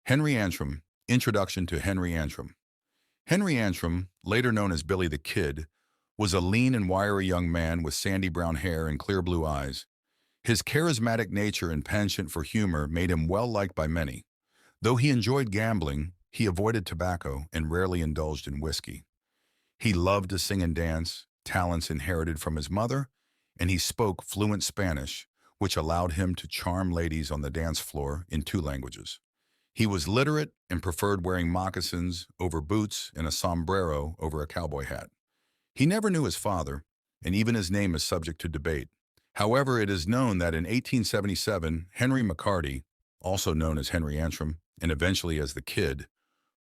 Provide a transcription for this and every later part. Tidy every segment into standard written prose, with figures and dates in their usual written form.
Henry Antrum, Introduction to Henry Antrum. Henry Antrum, later known as Billy the Kid, was a lean and wiry young man with sandy brown hair and clear blue eyes. His charismatic nature and penchant for humor made him well-liked by many. Though he enjoyed gambling, he avoided tobacco and rarely indulged in whiskey. He loved to sing and dance, talents inherited from his mother, and he spoke fluent Spanish, which allowed him to charm ladies on the dance floor in two languages. He was literate and preferred wearing moccasins over boots and a sombrero over a cowboy hat. He never knew his father, and even his name is subject to debate. However, it is known that in 1877, Henry McCarty, also known as Henry Antrum, and eventually as the Kid,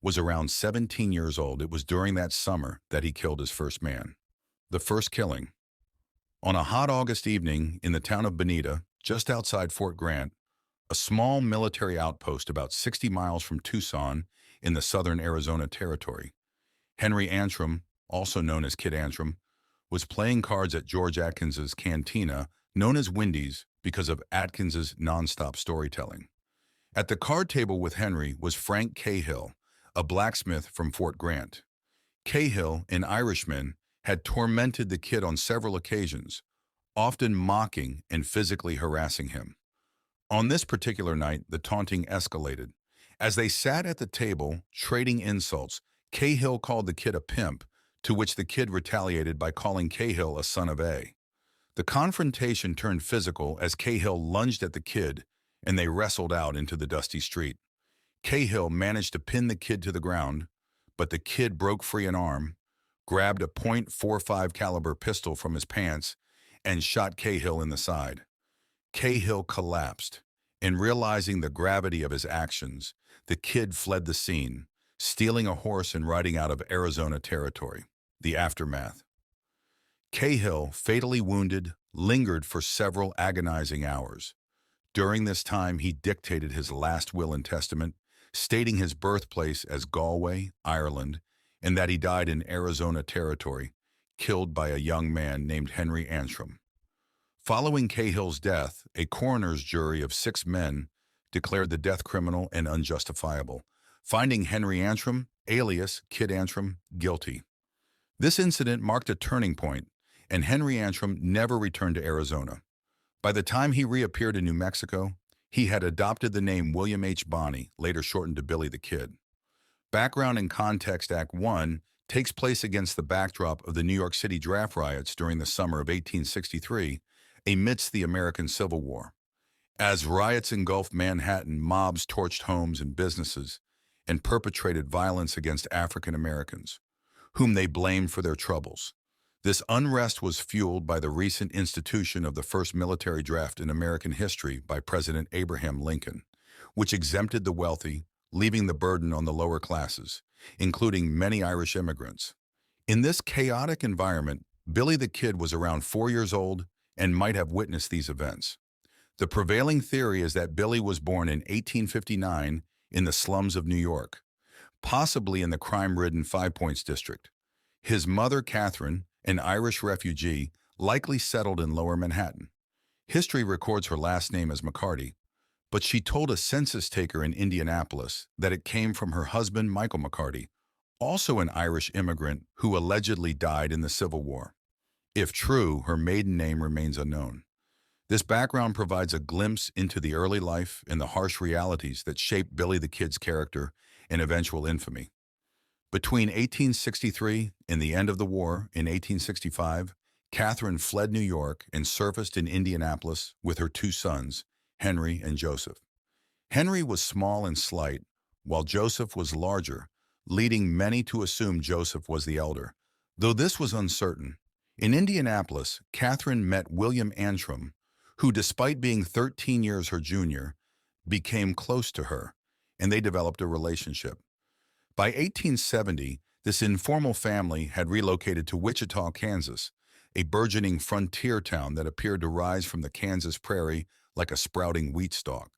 was around 17 years old. It was during that summer that he killed his first man. The first killing. On a hot August evening in the town of Bonita, just outside Fort Grant, a small military outpost about 60 miles from Tucson in the southern Arizona Territory, Henry Antrum, also known as Kid Antrum, was playing cards at George Atkins's cantina, known as Wendy's because of Atkins's nonstop storytelling. At the card table with Henry was Frank Cahill, a blacksmith from Fort Grant. Cahill, an Irishman, had tormented the Kid on several occasions, often mocking and physically harassing him. On this particular night, the taunting escalated. As they sat at the table, trading insults, Cahill called the Kid a pimp, to which the Kid retaliated by calling Cahill a son of A. The confrontation turned physical as Cahill lunged at the Kid, and they wrestled out into the dusty street. Cahill managed to pin the Kid to the ground, but the Kid broke free an arm, grabbed a .45 caliber pistol from his pants, and shot Cahill in the side. Cahill collapsed, and realizing the gravity of his actions, the Kid fled the scene, stealing a horse and riding out of Arizona Territory. The aftermath. Cahill, fatally wounded, lingered for several agonizing hours. During this time, he dictated his last will and testament, stating his birthplace as Galway, Ireland, and that he died in Arizona Territory, killed by a young man named Henry Antrum. Following Cahill's death, a coroner's jury of 6 men declared the death criminal and unjustifiable, finding Henry Antrum, alias Kid Antrum, guilty. This incident marked a turning point, and Henry Antrum never returned to Arizona. By the time he reappeared in New Mexico, he had adopted the name William H. Bonney, later shortened to Billy the Kid. Background and context: Act 1 takes place against the backdrop of the New York City draft riots during the summer of 1863, amidst the American Civil War. As riots engulfed Manhattan, mobs torched homes and businesses and perpetrated violence against African Americans, whom they blamed for their troubles. This unrest was fueled by the recent institution of the first military draft in American history by President Abraham Lincoln, which exempted the wealthy, leaving the burden on the lower classes, including many Irish immigrants. In this chaotic environment, Billy the Kid was around 4 years old and might have witnessed these events. The prevailing theory is that Billy was born in 1859 in the slums of New York, possibly in the crime-ridden Five Points district. His mother, Catherine, an Irish refugee, likely settled in Lower Manhattan. History records her last name as McCarty, but she told a census taker in Indianapolis that it came from her husband, Michael McCarty, also an Irish immigrant who allegedly died in the Civil War. If true, her maiden name remains unknown. This background provides a glimpse into the early life and the harsh realities that shaped Billy the Kid's character and eventual infamy. Between 1863 and the end of the war in 1865, Catherine fled New York and surfaced in Indianapolis with her 2 sons, Henry and Joseph. Henry was small and slight, while Joseph was larger, leading many to assume Joseph was the elder, though this was uncertain. In Indianapolis, Catherine met William Antrum, who, despite being 13 years her junior, became close to her, and they developed a relationship. By 1870, this informal family had relocated to Wichita, Kansas, a burgeoning frontier town that appeared to rise from the Kansas prairie like a sprouting wheat stalk.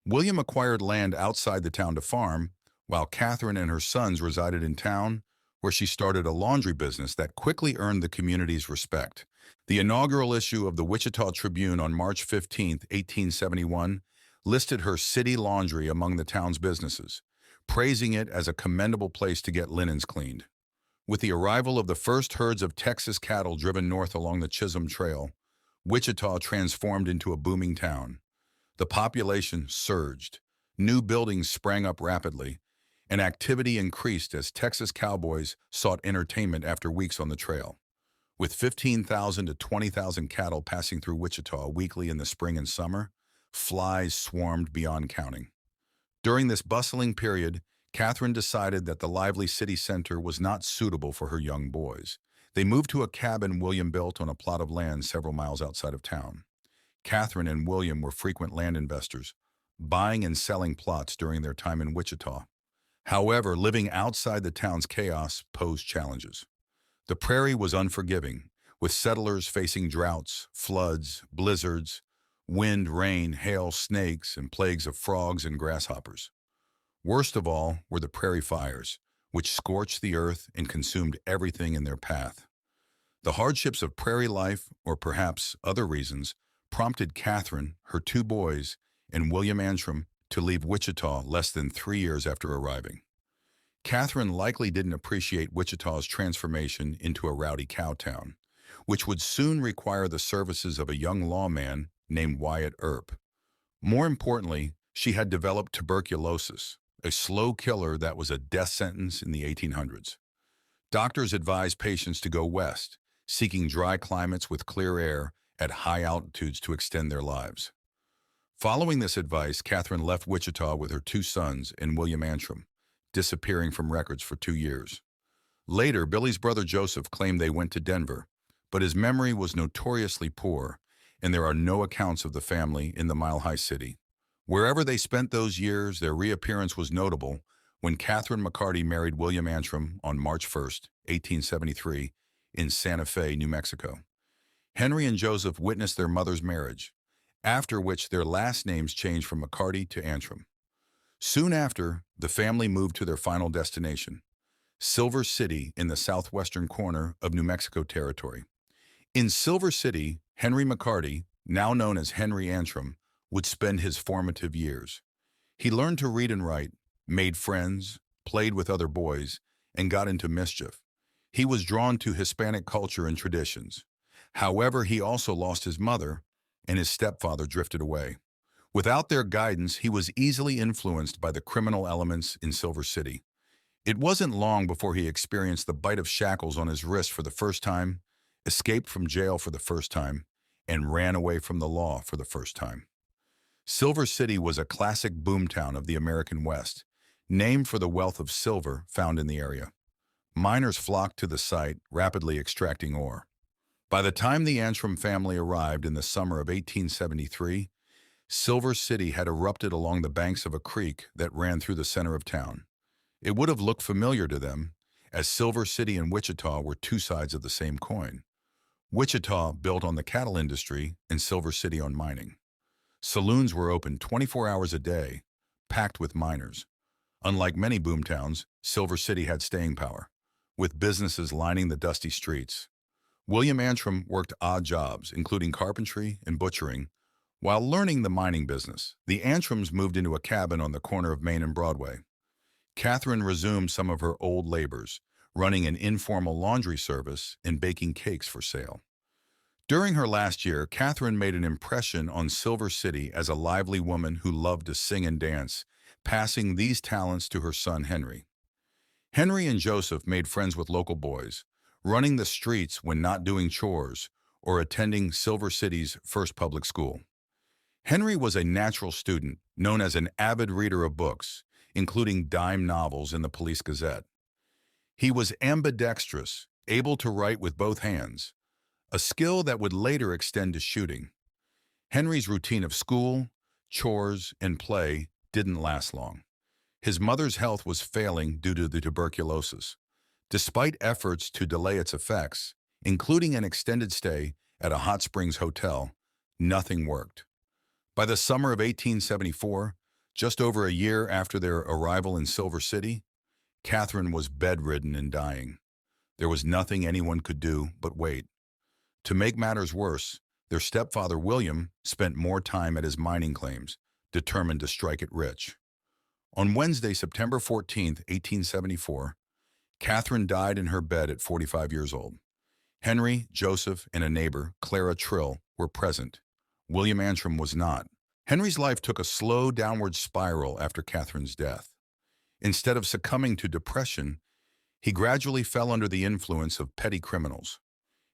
William acquired land outside the town to farm, while Catherine and her sons resided in town, where she started a laundry business that quickly earned the community's respect. The inaugural issue of the Wichita Tribune on March 15, 1871, listed her city laundry among the town's businesses, praising it as a commendable place to get linens cleaned. With the arrival of the first herds of Texas cattle driven north along the Chisholm Trail, Wichita transformed into a booming town. The population surged, new buildings sprang up rapidly, and activity increased as Texas cowboys sought entertainment after weeks on the trail. With 15,000 to 20,000 cattle passing through Wichita weekly in the spring and summer, flies swarmed beyond counting. During this bustling period, Catherine decided that the lively city center was not suitable for her young boys. They moved to a cabin William built on a plot of land several miles outside of town. Catherine and William were frequent land investors, buying and selling plots during their time in Wichita. However, living outside the town's chaos posed challenges. The prairie was unforgiving, with settlers facing droughts, floods, blizzards, wind, rain, hail, snakes, and plagues of frogs and grasshoppers. Worst of all were the prairie fires, which scorched the earth and consumed everything in their path. The hardships of prairie life, or perhaps other reasons, prompted Catherine, her two boys, and William Antrum to leave Wichita less than 3 years after arriving. Catherine likely didn't appreciate Wichita's transformation into a rowdy cow town, which would soon require the services of a young lawman named Wyatt Earp. More importantly, she had developed tuberculosis, a slow killer that was a death sentence in the 1800s. Doctors advised patients to go west, seeking dry climates with clear air at high altitudes to extend their lives. Following this advice, Catherine left Wichita with her two sons and William Antrum, disappearing from records for 2 years. Later, Billy's brother Joseph claimed they went to Denver, but his memory was notoriously poor, and there are no accounts of the family in the Mile High City. Wherever they spent those years, their reappearance was notable when Catherine McCarty married William Antrum on March 1st, 1873, in Santa Fe, New Mexico. Henry and Joseph witnessed their mother's marriage, after which their last names changed from McCarty to Antrum. Soon after, the family moved to their final destination, Silver City in the southwestern corner of New Mexico Territory. In Silver City, Henry McCarty, now known as Henry Antrum, would spend his formative years. He learned to read and write, made friends, played with other boys, and got into mischief. He was drawn to Hispanic culture and traditions. However, he also lost his mother, and his stepfather drifted away. Without their guidance, he was easily influenced by the criminal elements in Silver City. It wasn't long before he experienced the bite of shackles on his wrist for the first time, escaped from jail for the first time, and ran away from the law for the first time. Silver City was a classic boomtown of the American West, named for the wealth of silver found in the area. Miners flocked to the site, rapidly extracting ore. By the time the Antrum family arrived in the summer of 1873, Silver City had erupted along the banks of a creek that ran through the center of town. It would have looked familiar to them, as Silver City and Wichita were two sides of the same coin. Wichita built on the cattle industry and Silver City on mining. Saloons were open 24 hours a day, packed with miners. Unlike many boomtowns, Silver City had staying power, with businesses lining the dusty streets. William Antrum worked odd jobs, including carpentry and butchering, while learning the mining business. The Antrums moved into a cabin on the corner of Main and Broadway. Catherine resumed some of her old labors, running an informal laundry service and baking cakes for sale. During her last year, Catherine made an impression on Silver City as a lively woman who loved to sing and dance, passing these talents to her son Henry. Henry and Joseph made friends with local boys, running the streets when not doing chores or attending Silver City's first public school. Henry was a natural student, known as an avid reader of books, including dime novels in the Police Gazette. He was ambidextrous, able to write with both hands, a skill that would later extend to shooting. Henry's routine of school, chores, and play didn't last long. His mother's health was failing due to the tuberculosis. Despite efforts to delay its effects, including an extended stay at a hot springs hotel, nothing worked. By the summer of 1874, just over a year after their arrival in Silver City, Catherine was bedridden and dying. There was nothing anyone could do but wait. To make matters worse, their stepfather William spent more time at his mining claims, determined to strike it rich. On Wednesday, September 14th, 1874, Catherine died in her bed at 45 years old. Henry, Joseph, and a neighbor, Clara Trill, were present. William Antrum was not. Henry's life took a slow downward spiral after Catherine's death. Instead of succumbing to depression, he gradually fell under the influence of petty criminals.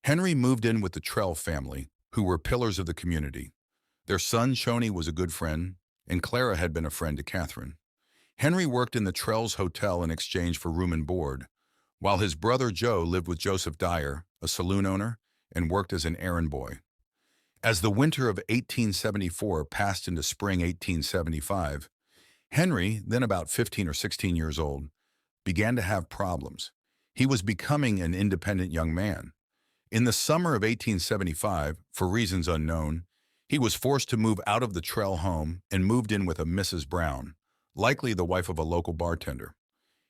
Henry moved in with the Trell family, who were pillars of the community. Their son, Shoney, was a good friend, and Clara had been a friend to Catherine. Henry worked in the Trells' hotel in exchange for room and board, while his brother Joe lived with Joseph Dyer, a saloon owner, and worked as an errand boy. As the winter of 1874 passed into spring 1875, Henry, then about 15 or 16 years old, began to have problems. He was becoming an independent young man. In the summer of 1875, for reasons unknown, he was forced to move out of the Trell home and moved in with a Mrs. Brown, likely the wife of a local bartender.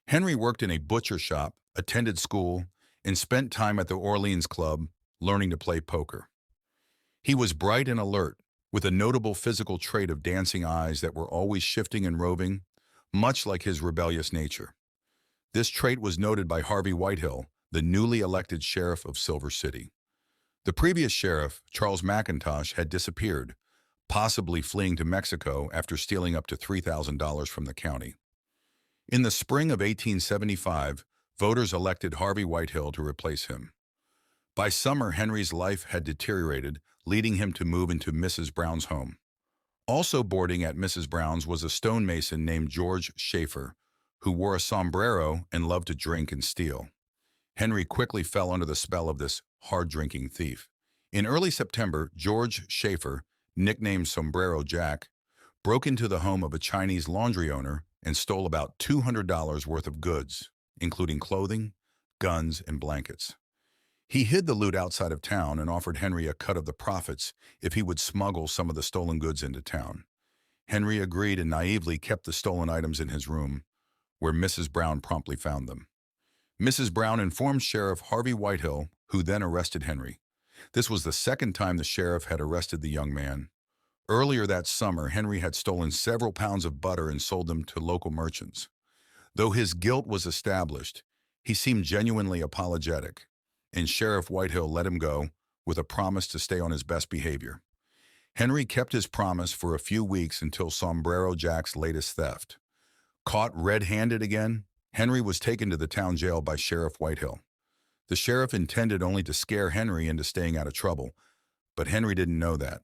Henry worked in a butcher shop, attended school, and spent time at the Orleans Club learning to play poker. He was bright and alert, with a notable physical trait of dancing eyes that were always shifting and roving, much like his rebellious nature. This trait was noted by Harvey Whitehill, the newly elected sheriff of Silver City. The previous sheriff, Charles McIntosh, had disappeared, possibly fleeing to Mexico after stealing up to $3,000 from the county. In the spring of 1875, voters elected Harvey Whitehill to replace him. By summer, Henry's life had deteriorated, leading him to move into Mrs. Brown's home. Also boarding at Mrs. Brown's was a stonemason named George Schaefer, who wore a sombrero and loved to drink and steal. Henry quickly fell under the spell of this hard-drinking thief. In early September, George Schaefer, nicknamed Sombrero Jack, broke into the home of a Chinese laundry owner and stole about $200 worth of goods, including clothing, guns, and blankets. He hid the loot outside of town and offered Henry a cut of the profits if he would smuggle some of the stolen goods into town. Henry agreed and naively kept the stolen items in his room, where Mrs. Brown promptly found them. Mrs. Brown informed Sheriff Harvey Whitehill, who then arrested Henry. This was the second time the sheriff had arrested the young man. Earlier that summer, Henry had stolen several pounds of butter and sold them to local merchants. Though his guilt was established, he seemed genuinely apologetic, and Sheriff Whitehill let him go with a promise to stay on his best behavior. Henry kept his promise for a few weeks until Sombrero Jack's latest theft. Caught red-handed again, Henry was taken to the town jail by Sheriff Whitehill. The sheriff intended only to scare Henry into staying out of trouble, but Henry didn't know that.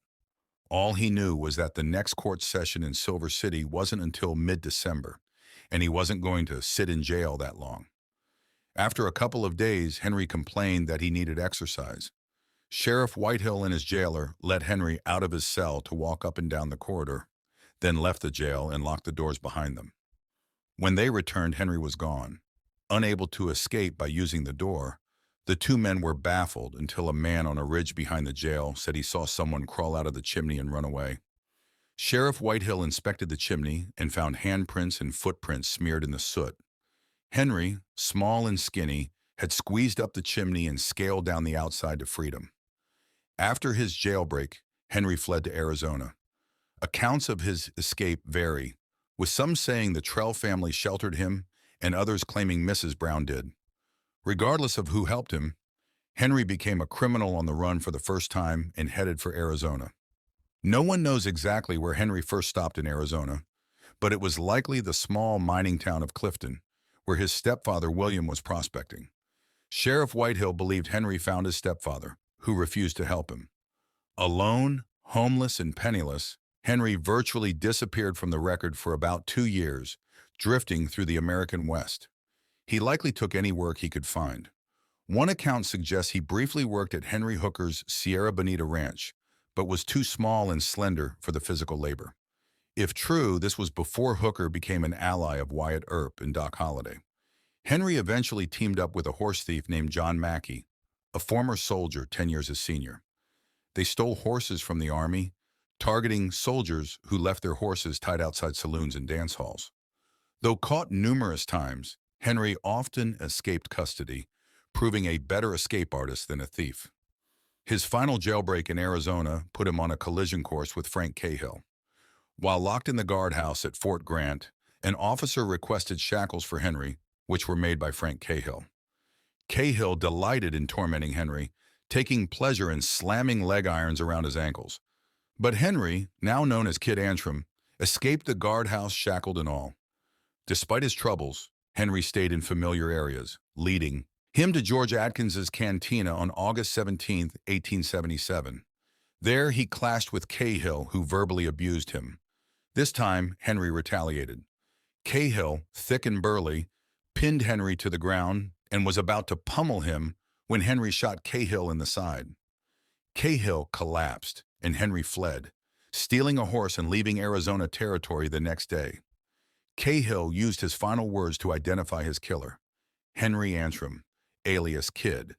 All he knew was that the next court session in Silver City wasn't until mid-December, and he wasn't going to sit in jail that long. After a couple of days, Henry complained that he needed exercise. Sheriff Whitehill and his jailer let Henry out of his cell to walk up and down the corridor, then left the jail and locked the doors behind them. When they returned, Henry was gone. Unable to escape by using the door, the two men were baffled until a man on a ridge behind the jail said he saw someone crawl out of the chimney and run away. Sheriff Whitehill inspected the chimney and found handprints and footprints smeared in the soot. Henry, small and skinny, had squeezed up the chimney and scaled down the outside to freedom. After his jailbreak, Henry fled to Arizona. Accounts of his escape vary, with some saying the Trell family sheltered him and others claiming Mrs. Brown did. Regardless of who helped him, Henry became a criminal on the run for the first time and headed for Arizona. No one knows exactly where Henry first stopped in Arizona, but it was likely the small mining town of Clifton, where his stepfather William was prospecting. Sheriff Whitehill believed Henry found his stepfather, who refused to help him. Alone, homeless, and penniless, Henry virtually disappeared from the record for about 2 years, drifting through the American West. He likely took any work he could find. One account suggests he briefly worked at Henry Hooker's Sierra Bonita Ranch, but was too small and slender for the physical labor. If true, this was before Hooker became an ally of Wyatt Earp and Doc Holliday. Henry eventually teamed up with a horse thief named John Mackey, a former soldier 10 years his senior. They stole horses from the Army, targeting soldiers who left their horses tied outside saloons and dance halls. Though caught numerous times, Henry often escaped custody, proving a better escape artist than a thief. His final jailbreak in Arizona put him on a collision course with Frank Cahill. While locked in the guardhouse at Fort Grant, an officer requested shackles for Henry, which were made by Frank Cahill. Cahill delighted in tormenting Henry, taking pleasure in slamming leg irons around his ankles. But Henry, now known as Kid Antrum, escaped the guardhouse shackled and all. Despite his troubles, Henry stayed in familiar areas, leading him to George Atkins's cantina on August 17, 1877. There he clashed with Cahill, who verbally abused him. This time, Henry retaliated. Cahill, thick and burly, pinned Henry to the ground and was about to pummel him when Henry shot Cahill in the side. Cahill collapsed, and Henry fled, stealing a horse and leaving Arizona territory the next day. Cahill used his final words to identify his killer, Henry Antrum, alias Kid.